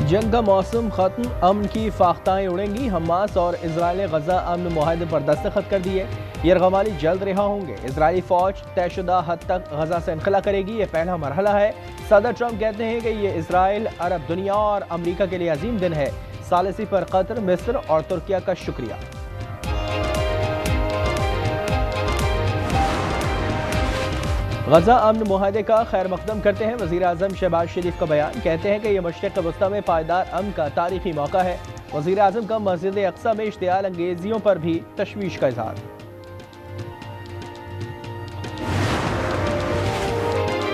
जंग का मौसम खत्म, अमन की फाख्ताएं उड़ेंगी। हमास और इजराइल ने गजा अमन मुआहदे पर दस्तखत कर दिए। यरगमाली जल्द रिहा होंगे। इजरायली फौज तयशुदा हद तक गजा से इनखला करेगी। ये पहला मरहला है। सदर ट्रंप कहते हैं कि ये इसराइल, अरब दुनिया और अमरीका के लिए अजीम दिन है। सालिसी पर कतर, मिस्र और तुर्किया का शुक्रिया। गजा अमन मुआहदे का खैर मकदम करते हैं वज़ीर आज़म शहबाज शरीफ का बयान। कहते हैं कि यह मशरिक़ वस्ता में पायदार अमन का तारीखी मौका है। वज़ीर आज़म का मस्जिद अक्सा में इश्तियाल अंगेजियों पर भी तशवीश का इज़हार।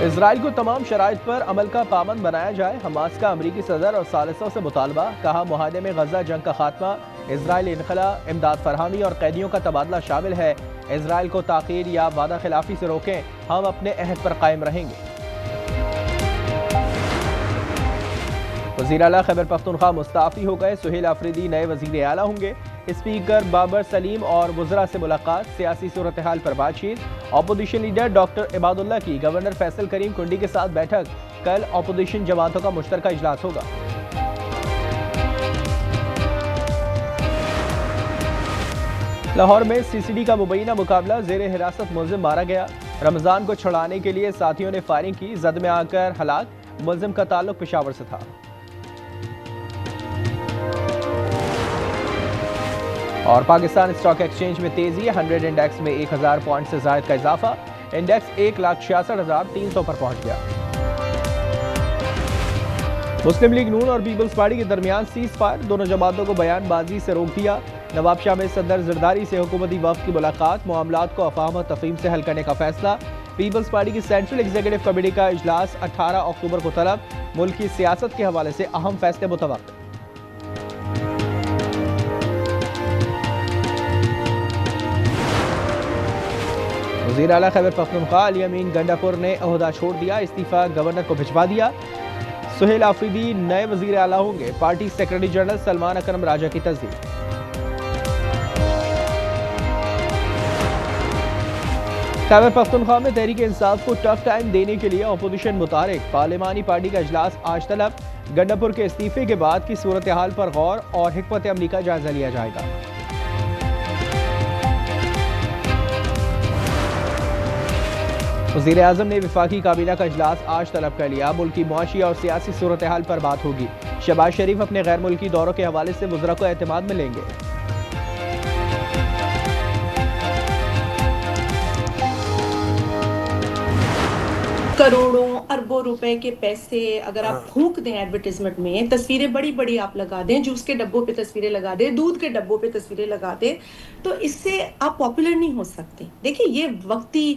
इसराइल को तमाम शराइत पर अमल का पाबंद बनाया जाए। हमास का अमरीकी सदर और सालिसों से मुतालबा। कहा, मुआहदे में गजा जंग का खात्मा, इसराइली इनखला, इमदाद फरहमी और कैदियों का तबादला शामिल है। इसराइल को ताख़ीर या वादा खिलाफी से रोकें, हम अपने अहद पर कायम रहेंगे। वज़ीर आला खैबर पख्तूनख्वा मुस्ताफ़ी हो गए। सुहेल आफरीदी नए वज़ीर आला होंगे। स्पीकर बाबर सलीम और वज़रा से मुलाकात। सियासी सूरत हाल पर बातचीत। अपोजिशन लीडर डॉक्टर इबादुल्ला की गवर्नर फैसल करीम कुंडी के साथ बैठक। कल अपोजिशन जमातों का मुश्तरका इजलास होगा। लाहौर में सीसीडी का मुबैना मुकाबला, ज़ेरे हिरासत मुलजिम मारा गया। रमजान को छुड़ाने के लिए साथियों ने फायरिंग की, जद में आकर हलाक। मुलजिम का ताल्लुक पेशावर से था। और पाकिस्तान स्टॉक एक्सचेंज में तेजी, 100 इंडेक्स में 1000 पॉइंट से जायद का इजाफा। इंडेक्स 1,66,300 पर पहुंच गया। मुस्लिम लीग नून और पीपल्स पार्टी के दरमियान सीज फायर, दोनों जमातों को बयानबाजी से रोक दिया। नवाब शाह में सदर जरदारी से हुकूमती वफ़द की मुलाकात। मामलात को अफवाह व तफहीम से हल करने का फैसला। पीपल्स पार्टी की सेंट्रल एग्जीक्यूटिव कमेटी का इजलास 18 अक्टूबर को तलब। मुल्क की सियासत के हवाले से अहम फैसले मुतवक्किल। वज़ीर आला खैबर पख्तूनख्वा अली अमीन गंडापुर ने ओहदा छोड़ दिया। इस्तीफा गवर्नर को भिजवा दिया। सुहेल आफरीदी नए वज़ीर आला होंगे। पार्टी सेक्रेटरी जनरल सलमान अकरम राजा की तस्दीक। खैबर पख्तूनख्वा में तहरीक इंसाफ को टफ टाइम देने के लिए अपोजिशन मुतारिक। पार्लिमानी पार्टी का इजलास आज तलब। गंडापुर के इस्तीफे के बाद की सूरत हाल पर गौर और हिकमत अमली का जायजा लिया जाएगा। वज़ीर आज़म ने वफाकी काबीना का इजलास आज तलब कर लिया। मुल्क की मुआशी और सियासी सूरत हाल पर बात होगी। शहबाज शरीफ अपने गैर मुल्की दौरों के हवाले से वज़रा को एतमाद में लेंगे। करोड़ों अरबों रुपए के पैसे अगर आप फूंक दें एडवर्टाइजमेंट में, तस्वीरें बड़ी बड़ी आप लगा दें, जूस के डब्बों पे तस्वीरें लगा दें, दूध के डब्बों पे तस्वीरें लगा दें, तो इससे आप पॉपुलर नहीं हो सकते। देखिए, ये वक्ती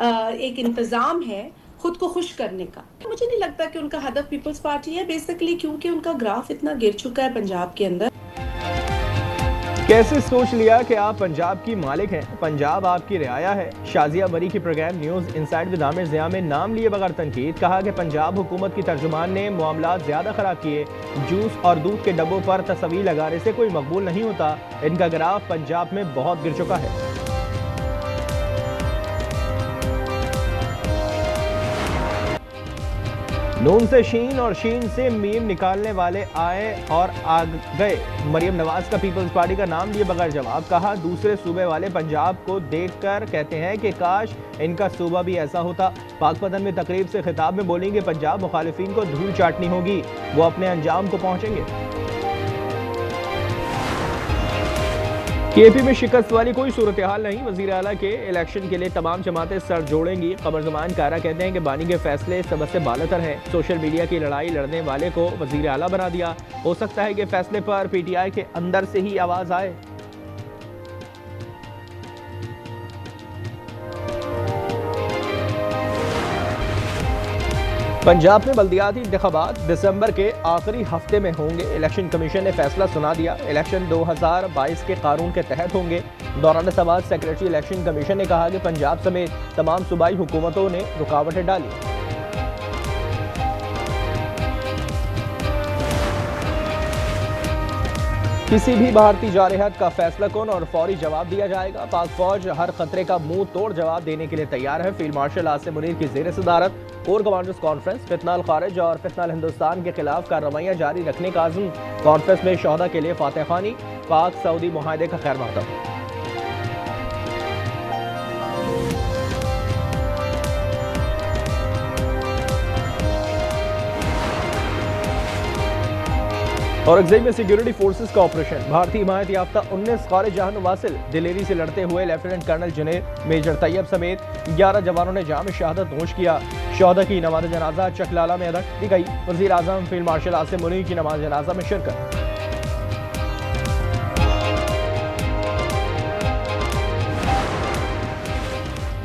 एक इंतजाम है खुद को खुश करने का। मुझे नहीं लगता कि उनका हदफ पीपल्स पार्टी है, बेसिकली क्योंकि उनका ग्राफ इतना गिर चुका है पंजाब के अंदर। कैसे सोच लिया कि आप पंजाब की मालिक हैं, पंजाब आपकी रियाया है। शाजिया मरी की programme news inside with Aamir Zia में नाम लिए बगैर तनकीद। कहा कि पंजाब हुकूमत की तर्जुमान ने मामलात ज़्यादा ख़राब किए। जूस और दूध के डब्बों पर तस्वीर लगाने से कोई मकबूल नहीं होता। इनका ग्राफ पंजाब में बहुत गिर चुका है। नून से शीन और शीन से मीम निकालने वाले आए और आ गए। मरियम नवाज का पीपल्स पार्टी का नाम लिए बगैर जवाब। कहा, दूसरे सूबे वाले पंजाब को देखकर कहते हैं कि काश इनका सूबा भी ऐसा होता। पाकपतन में तकरीब से खिताब में बोलेंगे, पंजाब मुखालिफिन को धूल चाटनी होगी, वो अपने अंजाम को पहुंचेंगे। केपी में शिकस्त वाली कोई सूरत हाल नहीं। वज़ीर आला के इलेक्शन के लिए तमाम जमातें सर जोड़ेंगी। कमर ज़मान कारा कहते हैं कि बानी के फैसले सबसे बालातर हैं। सोशल मीडिया की लड़ाई लड़ने वाले को वज़ीर आला बना दिया। हो सकता है कि फैसले पर पीटीआई के अंदर से ही आवाज़ आए। पंजाब में बल्दियाती इंतखाबात दिसंबर के आखिरी हफ्ते में होंगे। इलेक्शन कमीशन ने फैसला सुना दिया। इलेक्शन 2022 के कानून के तहत होंगे। दौरान सवाल सेक्रेटरी इलेक्शन कमीशन ने कहा कि पंजाब समेत तमाम सूबाई हुकूमतों ने रुकावटें डाली। किसी भी भारतीय जारहत का फैसला कौन और फौरी जवाब दिया जाएगा। पाक फौज हर खतरे का मुंह तोड़ जवाब देने के लिए तैयार है। फील्ड मार्शल आसिम मुनीर की जेर सदारत कोर कमांडर्स कॉन्फ्रेंस फितना अल खारिज और फितना अल हिंदुस्तान के खिलाफ कार्रवाइयां जारी रखने का आज़म। कॉन्फ्रेंस में शोहदा के लिए फातह खानी, पाक सऊदी मुआहदे का खैर मकदम। औरंगजेब में सिक्योरिटी फोर्सेस का ऑपरेशन। भारतीय हिमायत याफ्ता 19 खारिज जहां वासिल दिलेरी से लड़ते हुए lieutenant colonel Junaid, major Tayyab समेत 11 जवानों ने जाम शहादत नोश किया। शोहदा की नमाज जनाजा चकलाला में अदा दी गई। वजीर आजम फील्ड मार्शल आसिम मुनीर की नमाज जनाजा में शिरकत।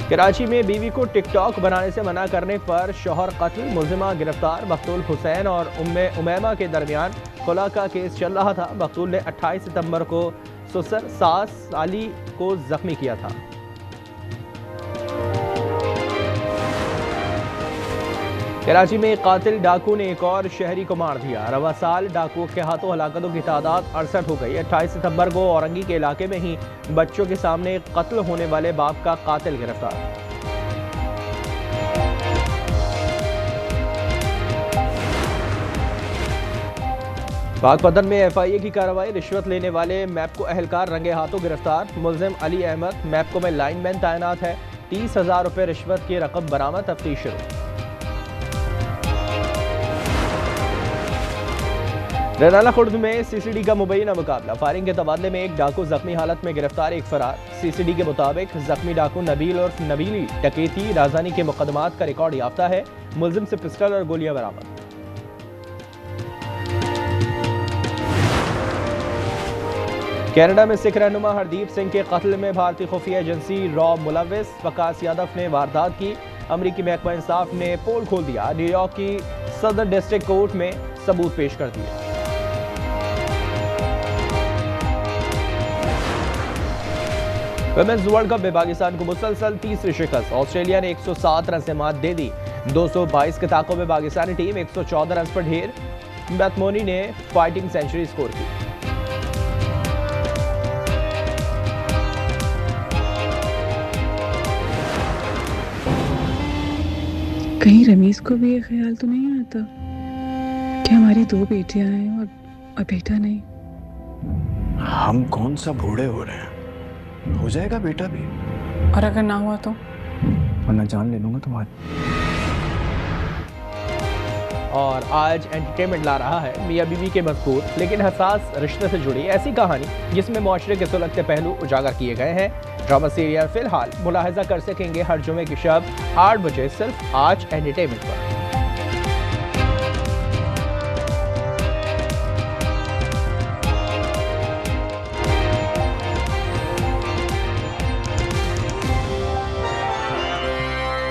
कराची में बीवी को टिकटॉक बनाने से मना करने पर शौहर कत्ल, मुलजिमा गिरफ्तार। मकतूल हुसैन और उम्मे उमैमा के दरमियान खुला का केस चल रहा था। मकतूल ने 28 सितंबर को ससुर सास अली को जख्मी किया था। कराची में कातिल डाकू ने एक और शहरी को मार दिया। रवा साल डाकुओं के हाथों हलाकतों की तादाद 68 हो गई। 28 सितंबर को औरंगी के इलाके में ही बच्चों के सामने कत्ल होने वाले बाप का कातिल गिरफ्तार। पाकपतन में FIA की कार्रवाई। रिश्वत लेने वाले मैपको अहलकार रंगे हाथों गिरफ्तार। मुलजिम अली अहमद मैपको में लाइनमैन तैनात है। 30,000 रुपए रिश्वत की रकम बरामद, तफ्तीश शुरू। रनाला खुर्द में CCD का मुबैना मुकाबला। फायरिंग के तबादले में एक डाकू जख्मी हालत में गिरफ्तार, एक फरार। CCD के मुताबिक जख्मी डाकू नबील और नबीली डकैती राजधानी के मुकदमात का रिकॉर्ड याफ्ता है। मुलजिम से पिस्टल और गोलियां बरामद। कनाडा में सिख रहनुमा हरदीप सिंह के कत्ल में भारतीय खुफिया एजेंसी रॉ मुलविस वकास यादव ने वारदात की। अमरीकी महकमा इंसाफ ने पोल खोल दिया। न्यूयॉर्क की सदर डिस्ट्रिक्ट कोर्ट में सबूत पेश कर दिए। वुमेन्स वर्ल्ड कप में पाकिस्तान को मुसलसल तीसरी शिकस्त। ऑस्ट्रेलिया ने 107 रन से मात दे दी। 222 के ताकों में पाकिस्तानी टीम 114 रन पर ढेर। मैथमोनी ने फाइटिंग सेंचुरी स्कोर की। कहीं रमीज को भी ये ख्याल तो नहीं आता कि हमारी 2 बेटियां हैं और बेटा नहीं। हम कौन सा बूढ़े हो रहे हैं, हो जाएगा बेटा भी। और अगर ना हुआ तो? वरना जान ले लूंगा तुम्हारी। और आज एंटरटेनमेंट ला रहा है मियां बीवी के मजबूर लेकिन हसास रिश्ते से जुड़ी ऐसी कहानी जिसमें मुआशरे के सुलगते पहलू उजागर किए गए हैं। ड्रामा सीरियल फिलहाल मुलाहिजा कर सकेंगे हर जुमे की शब 8 बजे सिर्फ आज एंटरटेनमेंट पर।